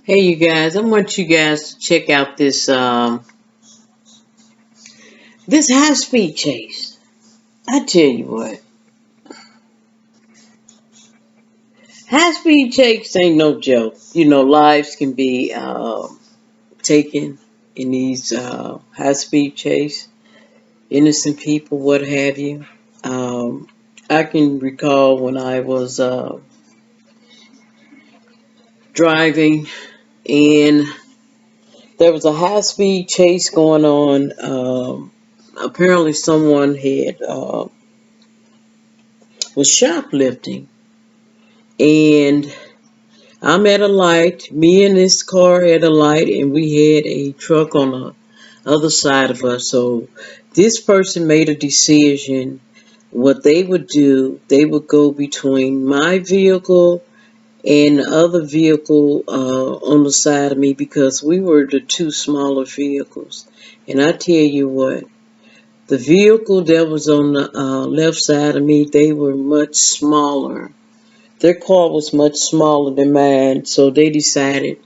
Hey you guys, I want you guys to check out this high speed chase. I tell you what, high speed chase ain't no joke. You know, lives can be taken in these high speed chase, innocent people, what have you. Um, I can recall when I was driving and there was a high speed chase going on. Apparently, someone had was shoplifting. And I'm at a light. Me and this car at a light, and we had a truck on the other side of us. So this person made a decision. What they would do, they would go between my vehicle and the other vehicle on the side of me because we were the two smaller vehicles. And I tell you what, the vehicle that was on the left side of me, they were much smaller. Their car was much smaller than mine, so they decided,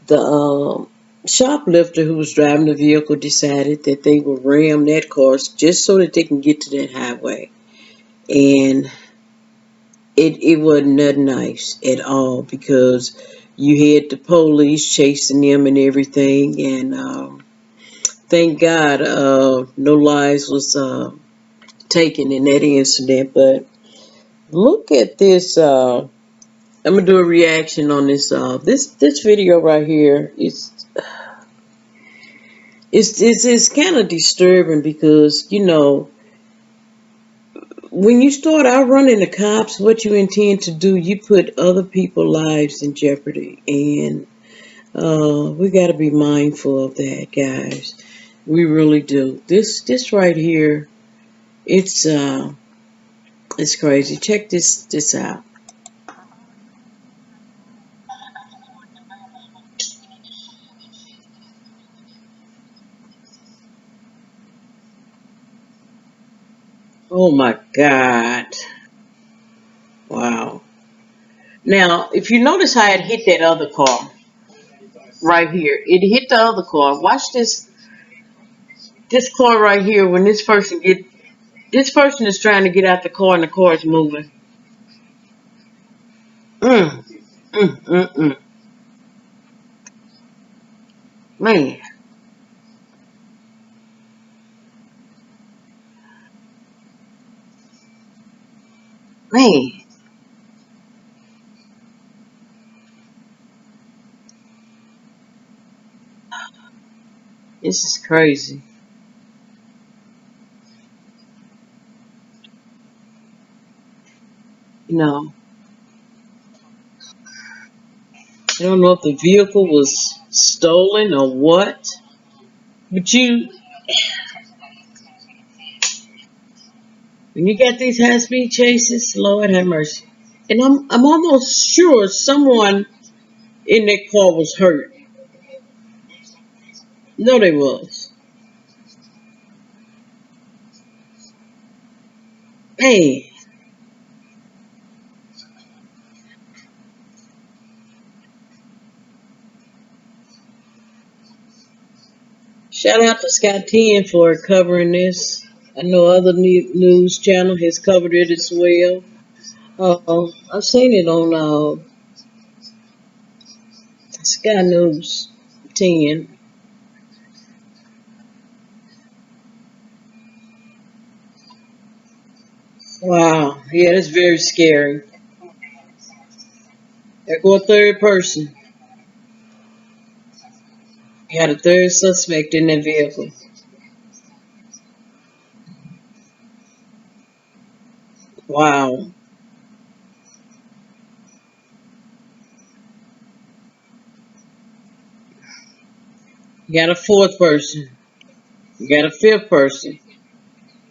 the shoplifter who was driving the vehicle decided that they would ram that car just so that they can get to that highway. And it wasn't that nice at all because you had the police chasing them and everything. And thank God no lives was taken in that incident. But look at this. I'm gonna do a reaction on this video right here. It's kind of disturbing because when you start out running the cops, what you intend to do, you put other people's lives in jeopardy, and we got to be mindful of that, guys. We really do. This right here, it's uh it's crazy. Check this out. Oh my God! Wow. Now, if you notice how it hit that other car right here, it hit the other car. Watch this car right here. When this person is trying to get out the car and the car is moving. Mm, mm. Man, man, this is crazy. You know, I don't know if the vehicle was stolen or what, but when you got these high speed chases, Lord have mercy. And I'm almost sure someone in that car was hurt. No, they was. Man, shout out to Scott 10 for covering this. I know other news channel has covered it as well. I've seen it on Sky News 10. Wow, yeah, that's very scary. There go a third person. You got a third suspect in that vehicle. Wow. You got a fourth person. You got a fifth person.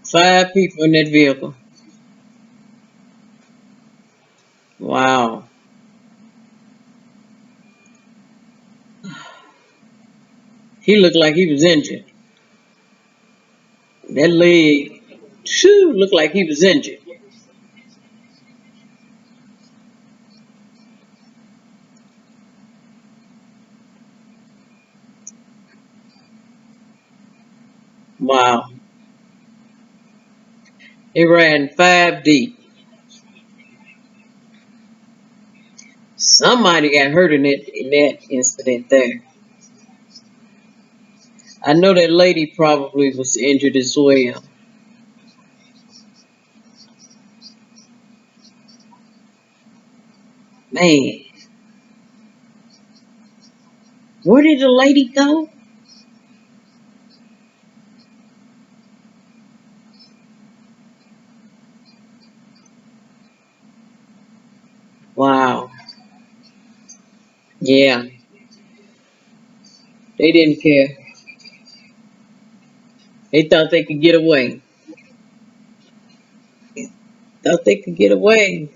Five people in that vehicle. Wow. He looked like he was injured. That leg, shoo, looked like he was injured. Wow. They ran 5 deep. Somebody got hurt in that incident there. I know that lady probably was injured as well. Man, where did the lady go? Wow. Yeah, they didn't care. They thought they could get away. Thought they could get away.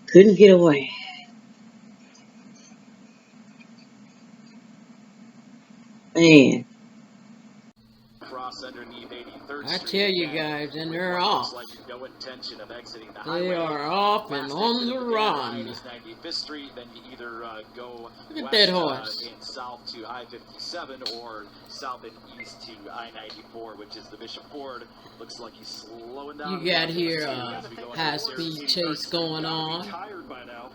Couldn't get away. Man, Cross underneath 83rd I Street. tell you guys, and they're off. Like no intention of exiting the They highway. are off and on the run. 95th Street, then you either go Look at west that horse. and south to I-57 or south and east to I-94, which is the Bishop Ford. Looks like he's slowing down. You got here a high-speed chase going on. Tired by now.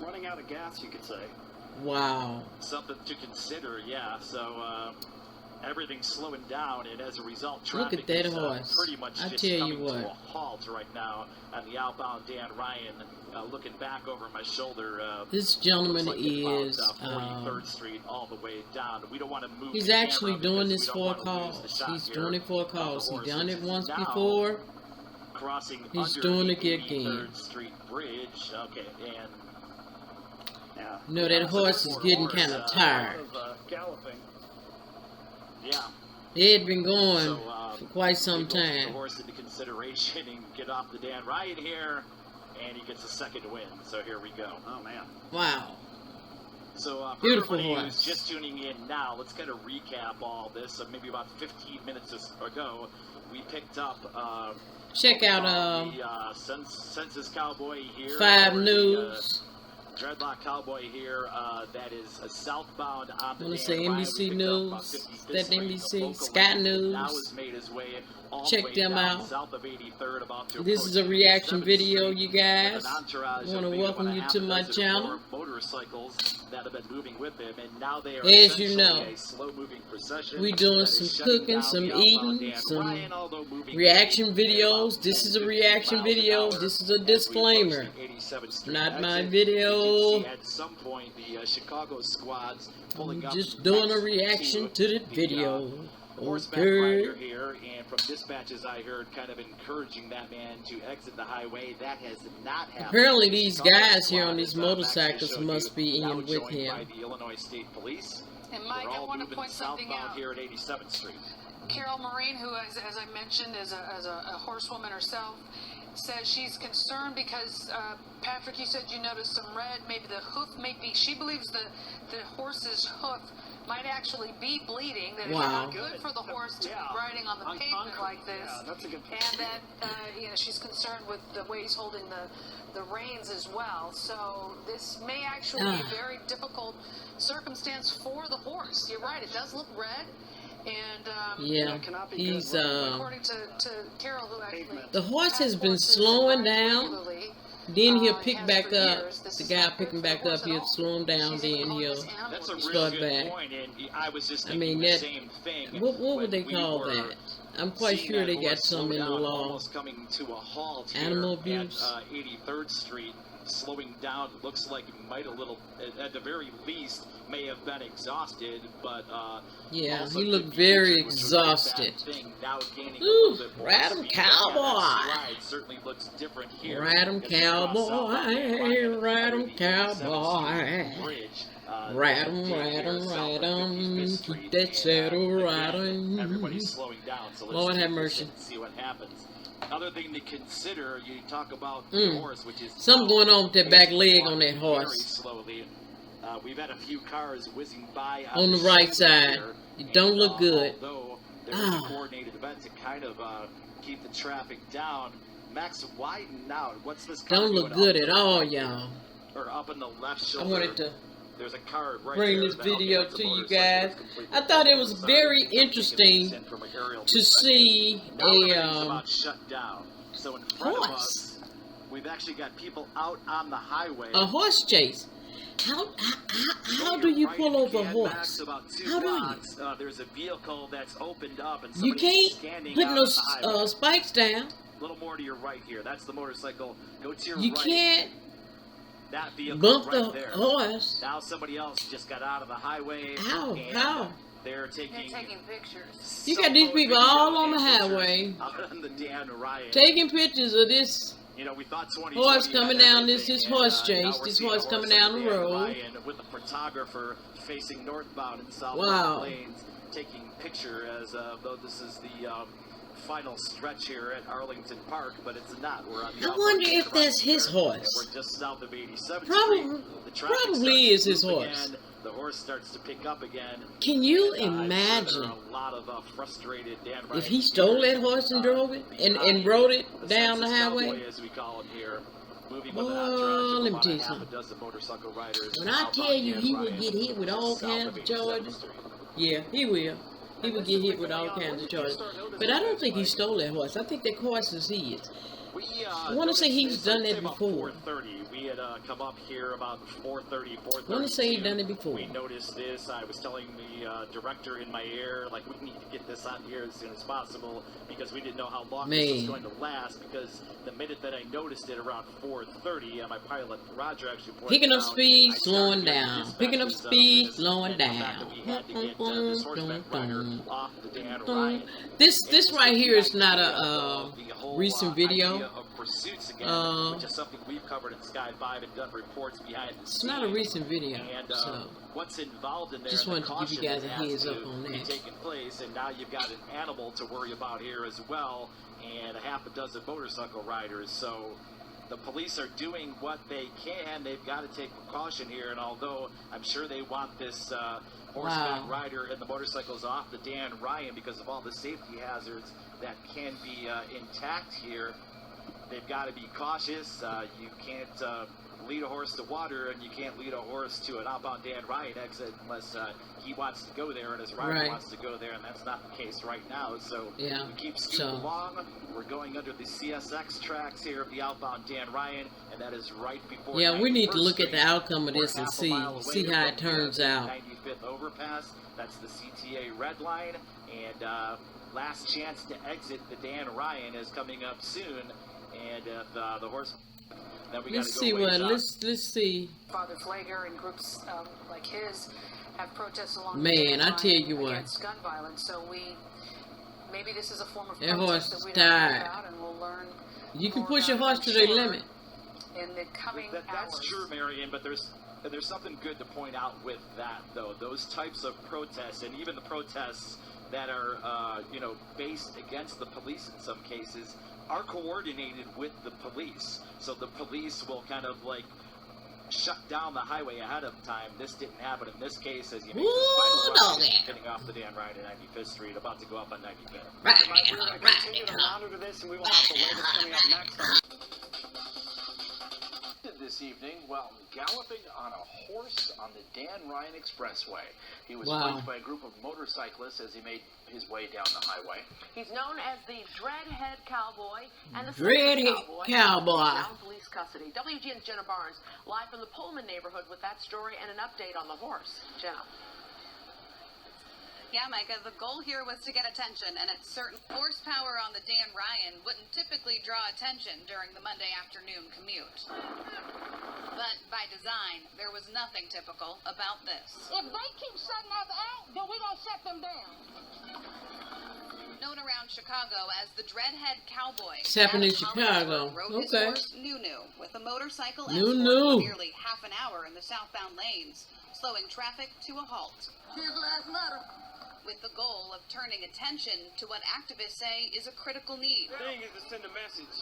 Running out of gas, you could say. Wow. Something to consider, yeah. So everything's slowing down, and as a result, Look traffic at that is horse. pretty much I just tell you coming what. to a halt right now on the outbound Dan Ryan. Looking back over my shoulder, This gentleman looks like is, about 43rd Street all the way down. We don't want to move. he's the actually camera doing because this we for a don't wanna lose the cause. shot He's here doing it for a of the cause. He's horse, done which it is once now before. Crossing He's under doing the it again. 83rd Street Bridge. Okay, and Yeah. You know, that horse is getting kind of tired. Galloping. yeah. They had been going So, for quite some we will take the time. horse into consideration and get off the Dan Ryan here, and he gets a second win. So here we go. Oh, man. Wow. So for Beautiful everybody horse. who's just tuning in now, let's kind of recap all this. Maybe about 15 minutes ago, we picked up Check out the Census Cowboy here. 5 or the, News. Dreadlock Cowboy here, that is a southbound on the I want to say Dan Ryan. NBC We picked up about News, 55th that Street, NBC, local Sky lane. News. Now has made his way all the Check way them down out. south of 83rd, about to This is a approach reaction 7th video, Street you with guys. an entourage I of want to maybe welcome about you half to a my dozen channel. more motorcycles that have been moving with him, and now they are As you essentially know, a slow-moving procession we doing that is some shutting cooking, down some the outbound eating, Dan some Ryan, although moving reaction at videos. about This is a 10-15 reaction miles an video. hour This is a as we approach disclaimer. the 87th Street Not my exit. video. You can see at some point the Chicago squads pulling I'm up just doing a next reaction to the video. horseback rider Okay. here, and from dispatches I heard kind of encouraging that man to exit the highway. That has not happened. Apparently these Chicago guys here squad on is, these Max motorcycles showed must you, be now in with joined him. by the Illinois State Police. And Mike, We're I all want to moving point something southbound out. here at 87th Street. Carol Marine, who, as I mentioned, is a horsewoman herself, says she's concerned because, Patrick, you said you noticed some red. Maybe the hoof may be, she believes the horse's hoof might actually be bleeding. That Wow. it's not good for the horse to be Yeah. riding on the On pavement concrete. like this. Yeah, that's a good point. And that, she's concerned with the way he's holding the reins as well. So this may actually be a very difficult circumstance for the horse. You're right, it does look red. And Yeah, cannot be he's good. according to Carol, who actually Pavement. the horse has been horses slowing rides down. regularly, Then he'll and pick has back for up. years. This The is guy not picking good for back the up, horse at he'll all. slow him down. She's Then calling he'll this animal That's a abuse. really start good back. point, and I was just I thinking mean, the that- same thing. What would when they we call were that? I'm quite seeing sure that they got horse some in the slow down, law. almost coming to a halt here Animal abuse. at 83rd Street, slowing down. Looks like it might a little, at the very least, may have been exhausted, but Yeah, also he could looked be very injured, which would be a bad exhausted. thing. Now gaining a Ooh, little bit more ride 'em, speed. cowboy. Yeah, that stride certainly looks different here. Ride 'em, as we cross cowboy, southbound Dan Ryan ride 'em, under the 87th cowboy. Street Bridge. Ride 'em, that ride here 'em, south ride of 'em, 55th keep Street, that and, saddle again, riding. everybody's slowing down, so let's Lord keep have this mercy. in and see what happens. Another thing to consider, you talk about the Mm. horse, which is Something going on with that back leg on that very horse. slowly. We've had a few cars whizzing by On the right side. here, It don't and, look good. Although there's a coordinated event to kind of keep the traffic down, Max, widen out. What's this car Don't look doing good up at to the all, right y'all. Or up in the left I shoulder? wanted to There's a card right bring there this that helps video guide the to you motorcycle. guys. It's completely I thought it was inside. very You can interesting send from an aerial to perspective. see Now everything's a about shut down. So in front of horse. us, we've actually got people out on the highway. Horse chase. How do you pull over a horse? How do you? There's a vehicle that's opened up and You somebody's can't standing put out no on the highway. spikes down. A little more to your right here. That's the motorcycle. Go to your You right. can't That vehicle bump right the there. horse. Now somebody else just got out of the highway. How? And How? They're They're taking pictures. You got these people all on the pictures highway out on the Dan Ryan. taking pictures of this You know, we thought 2020 horse had coming down this everything, horse and, chase. now we're This seeing horse a coming on down the Dan road. Ryan with the photographer facing northbound and southbound Wow. lanes, taking picture as though this is the final stretch here at Arlington Park, but it's not. We're on the I outbound wonder Dan if that's Ryan his here, and horse. we're just south of 87th Probably- Street. The traffic probably starts is his to move horse. again. The horse starts to pick up again. Can you I'm sure there imagine are a lot of frustrated Dan Ryan if he stole that haters, horse and drove it and behind rode it the down the census highway? cowboy, as we call him here, moving with an Oh, entourage of let me about tell you a half a something. dozen motorcycle riders. When I tell you he will get hit with all kinds of charges, yeah, he will. He will get hit with all kinds of charges. But I don't think he stole that horse. I think that horse is his. I want to say he's done that before. 4:30. We had come up here about 4:30, 4:30. I want to say he's done it before. We noticed this. I was telling the director in my ear, like, we need to get this out here as soon as possible because we didn't know how long this was going to last. Because the minute that I noticed it around 4:30, my pilot Roger actually pointed Picking up out, speed, I slowing started getting down. Picking up dispatches, speed, this, slowing and the fact down. that we had to get this horseback rider off the Dan Ryan. This right here is not a recent video. Of pursuits again, which is something we've covered in Sky 5 and done reports behind the It's not a recent video, and so what's involved in there. just and the wanted to give you caution guys a that has heads to up on be that. taking place, and now you've got an animal to worry about here as well, and a half a dozen motorcycle riders. So the police are doing what they can. They've got to take precaution here, and although I'm sure they want this horseback rider and the motorcycles off the Dan Ryan because of all the safety hazards that can be intact here, they've got to be cautious. You can't lead a horse to water, and you can't lead a horse to an outbound Dan Ryan exit unless he wants to go there and his rider wants to go there, and that's not the case right now. So we keep scooting along. We're going under the CSX tracks here of the outbound Dan Ryan, and that is right before. We need to look at the Street. outcome of this and see how it turns out. 95th overpass. That's the CTA red line, and last chance to exit the Dan Ryan is coming up soon, and the horse. Let's see what. Let's see. Father Flager and groups like his have protests along. Man, I tell you what. Against gun violence, so maybe this is a form of That protest horse that we is don't know tired. about, and we'll learn. You can more push your about horse it, to I'm their sure, limit. in the coming That's hours. true, Marion, but there's something good to point out with that, though. Those types of protests, and even the protests that are, based against the police in some cases, are coordinated with the police. So the police will kind of like shut down the highway ahead of time. This didn't happen in this case, as you make this final run, getting off the Dan Ryan at 95th Street, about to go up on 95th. We're going to continue to monitor this, and we will have the latest coming up next. This evening, while galloping on a horse on the Dan Ryan Expressway. He was flanked by a group of motorcyclists as he made his way down the highway. He's known as the Dreadhead Cowboy and the Dreadhead Cowboy. Now in police custody. WGN's Jenna Barnes, live from the Pullman neighborhood with that story and an update on the horse. Jenna. Yeah, Micah, the goal here was to get attention, and at certain horsepower on the Dan Ryan wouldn't typically draw attention during the Monday afternoon commute. But by design, there was nothing typical about this. If they keep shutting us out, then we're going to shut them down. Known around Chicago as the Dreadhead Cowboy. It's happening in Chicago. Rode his horse, Nunu, with a motorcycle escort Nunu. for nearly half an hour in the southbound lanes, slowing traffic to a halt. His last letter. With the goal of turning attention to what activists say is a critical need. The thing is to send a message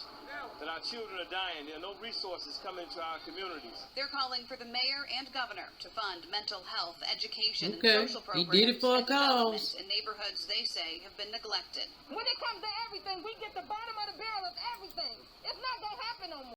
that our children are dying. There are no resources coming to our communities. They're calling for the mayor and governor to fund mental health, education, and social He programs did it for a and development cause. in neighborhoods they say have been neglected. When it comes to everything, we get the bottom of the barrel of everything. It's not going to happen no more.